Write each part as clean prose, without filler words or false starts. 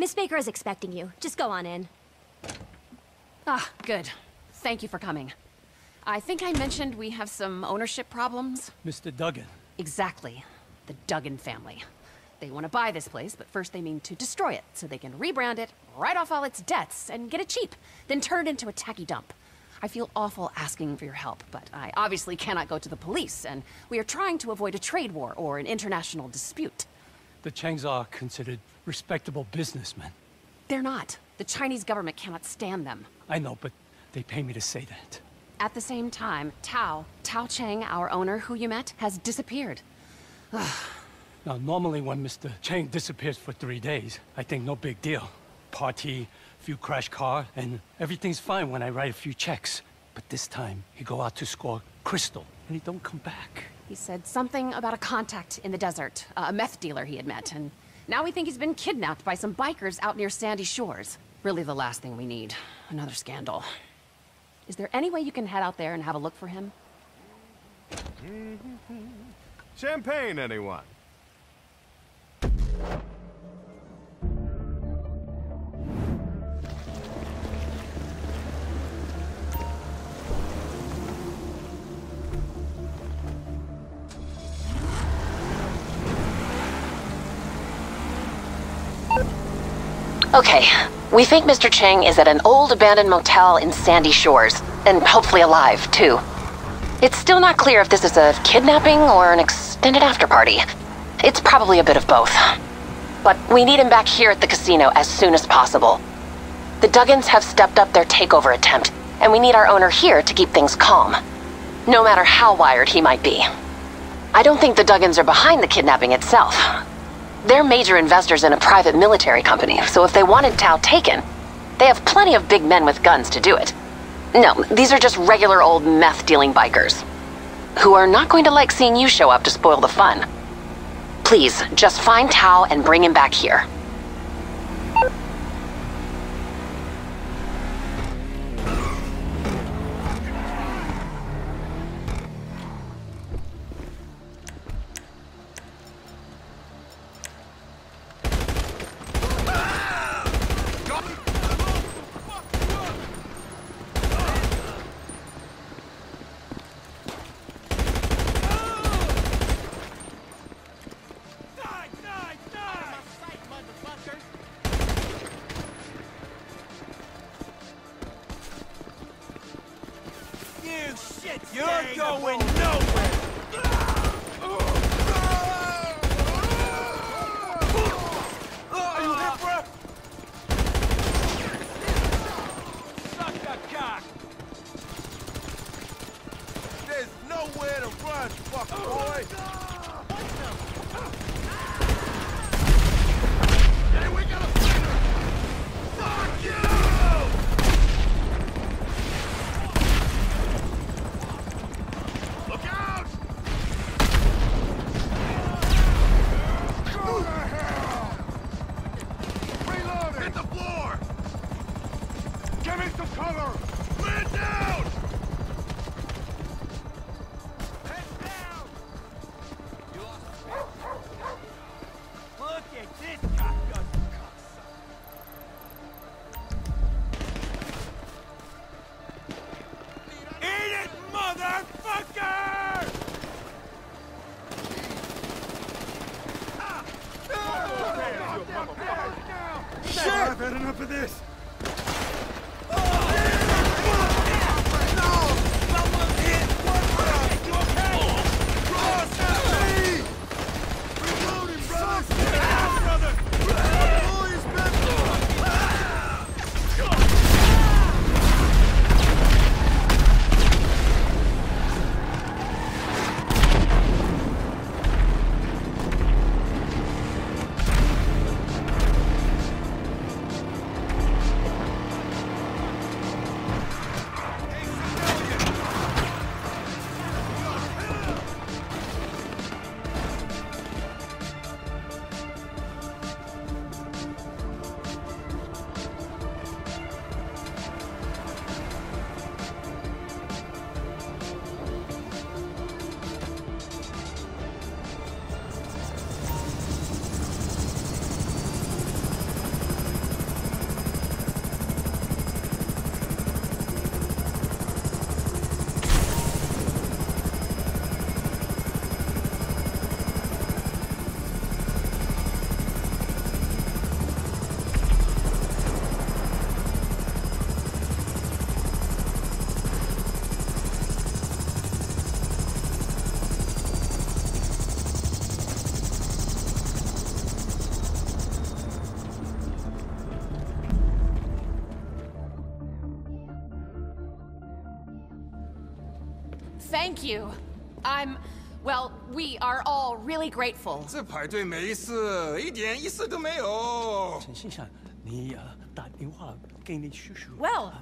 Miss Baker is expecting you. Just go on in. Ah, good. Thank you for coming. I think I mentioned we have some ownership problems. Mr. Duggan. Exactly. The Duggan family. They want to buy this place, but first they mean to destroy it, so they can rebrand it, write off all its debts, and get it cheap, then turn it into a tacky dump. I feel awful asking for your help, but I obviously cannot go to the police, and we are trying to avoid a trade war or an international dispute. The Changs are considered respectable businessmen. They're not. The Chinese government cannot stand them. I know, but they pay me to say that. At the same time, Tao Chang, our owner who you met, has disappeared. Now, normally when Mr. Chang disappears for 3 days, I think no big deal. Party, few crash car, and everything's fine when I write a few checks. But this time, he go out to score crystal, and he don't come back. He said something about a contact in the desert, a meth dealer he had met, and now we think he's been kidnapped by some bikers out near Sandy Shores. Really the last thing we need. Another scandal. Is there any way you can head out there and have a look for him? Champagne, anyone? Okay, we think Mr. Chang is at an old abandoned motel in Sandy Shores, and hopefully alive, too. It's still not clear if this is a kidnapping or an extended after-party. It's probably a bit of both. But we need him back here at the casino as soon as possible. The Duggans have stepped up their takeover attempt, and we need our owner here to keep things calm, no matter how wired he might be. I don't think the Duggans are behind the kidnapping itself. They're major investors in a private military company, so if they wanted Tao taken, they have plenty of big men with guns to do it. No, these are just regular old meth-dealing bikers, who are not going to like seeing you show up to spoil the fun. Please, just find Tao and bring him back here. You're going nowhere! Are you hit, bro? Suck that cock! There's nowhere to run, fucker boy! Hey, we got a fighter! Fuck you! I've had enough of this! Thank you. Well, we are all really grateful. 这排队没事，一点意思都没有。陈先生，你打电话给你叔叔。 Well,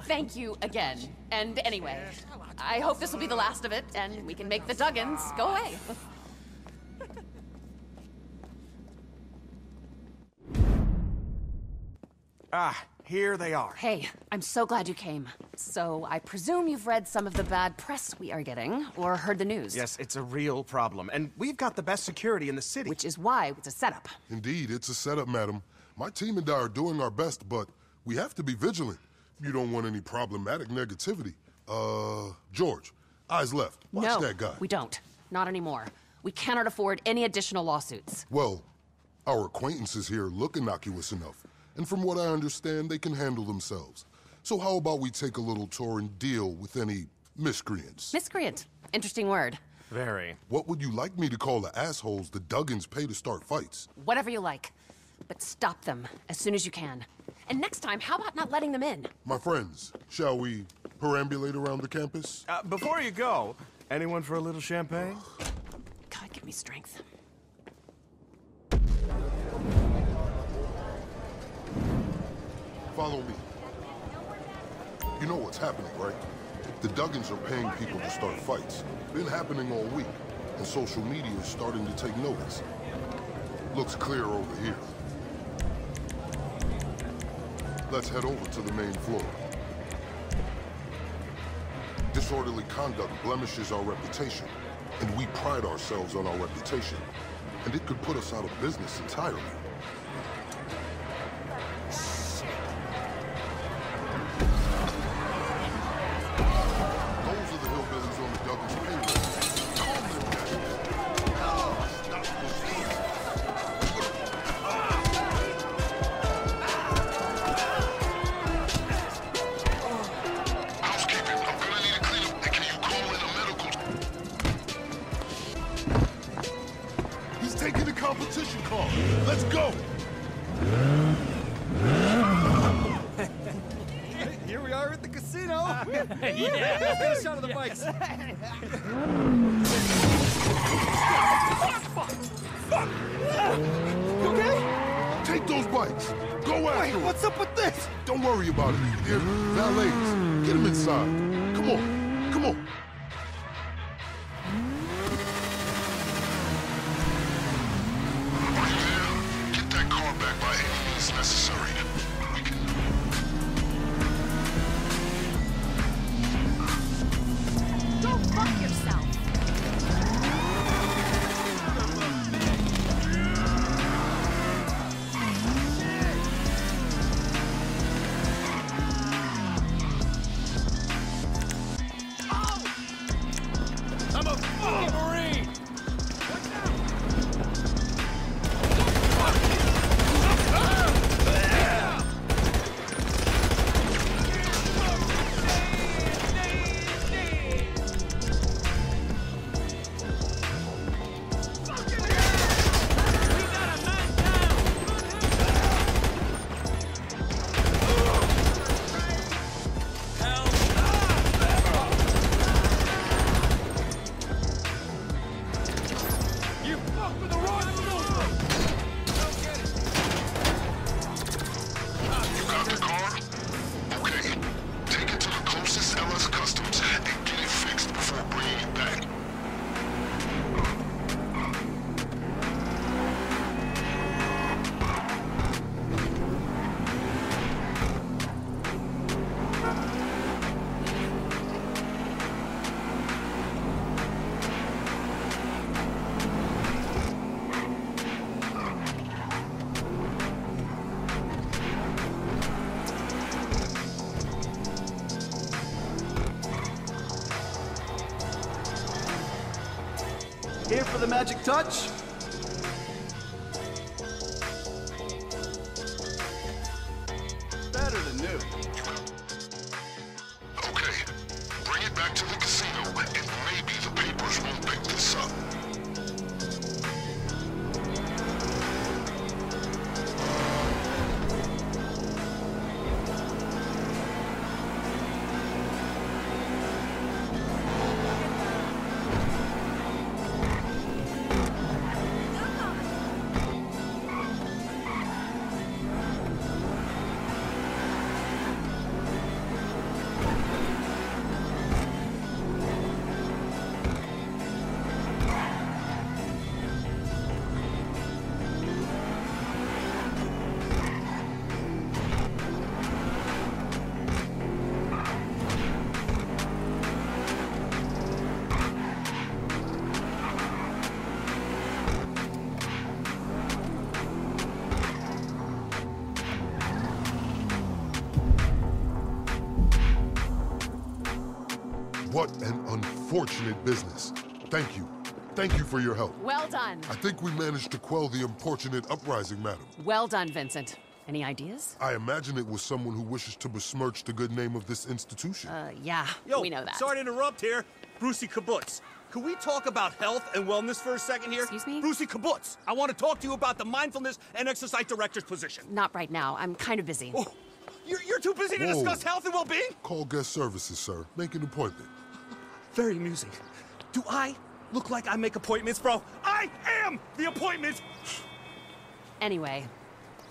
thank you again. And anyway, I hope this will be the last of it, and we can make the Duggins go away. Here they are. Hey, I'm so glad you came. So, I presume you've read some of the bad press we are getting, or heard the news. Yes, it's a real problem, and we've got the best security in the city. Which is why it's a setup. Indeed, it's a setup, madam. My team and I are doing our best, but we have to be vigilant. You don't want any problematic negativity. George, eyes left. Watch that guy. We don't. Not anymore. We cannot afford any additional lawsuits. Well, our acquaintances here look innocuous enough. And from what I understand, they can handle themselves. So how about we take a little tour and deal with any miscreants? Miscreant. Interesting word. Very. What would you like me to call the assholes the Duggins pay to start fights? Whatever you like. But stop them as soon as you can. And next time, how about not letting them in? My friends, shall we perambulate around the campus? Before you go, anyone for a little champagne? God, give me strength. Follow me. You know what's happening, right? The Duggins are paying people to start fights. Been happening all week, and social media is starting to take notice. Looks clear over here. Let's head over to the main floor. Disorderly conduct blemishes our reputation, and we pride ourselves on our reputation. And it could put us out of business entirely. Those are the hillbillies on the Duggins payroll. Calm them down. Stop Housekeeping, I'm gonna need a cleanup. And can you call in a medical? He's taking the competition call. Let's go. Here we are at the casino. Yeah, let's get a shot of the bikes. Fuck! You okay? Take those bikes. Go after Wait, them. what's up with this? Don't worry about it. They're valets. Get them inside. Come on. Come on. Are you there? Get that car back by any means necessary. We can... Go fuck yourself. I'm a fucking Marine. You fuck with the wrong people. You got the car? Okay. Take it to the closest LS Customs and get it fixed before bringing it back. Here for the magic touch? Better than new. Okay. Bring it back to the casino, and maybe the papers won't pick this up. unfortunate business. Thank you. Thank you for your help. Well done. I think we managed to quell the unfortunate uprising, madam. Well done, Vincent. Any ideas? I imagine it was someone who wishes to besmirch the good name of this institution. Yeah, Yo, we know that. sorry to interrupt here. Brucey Kibbutz. Could we talk about health and wellness for a second here? Excuse me? Brucey Kibbutz. I want to talk to you about the mindfulness and exercise director's position. Not right now. I'm kind of busy. Oh, you're too busy to Whoa. discuss health and well-being? Call guest services, sir. Make an appointment. Very amusing. Do I look like I make appointments, bro? I am the appointment! Anyway,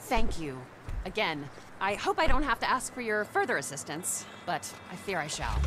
thank you. Again, I hope I don't have to ask for your further assistance, but I fear I shall.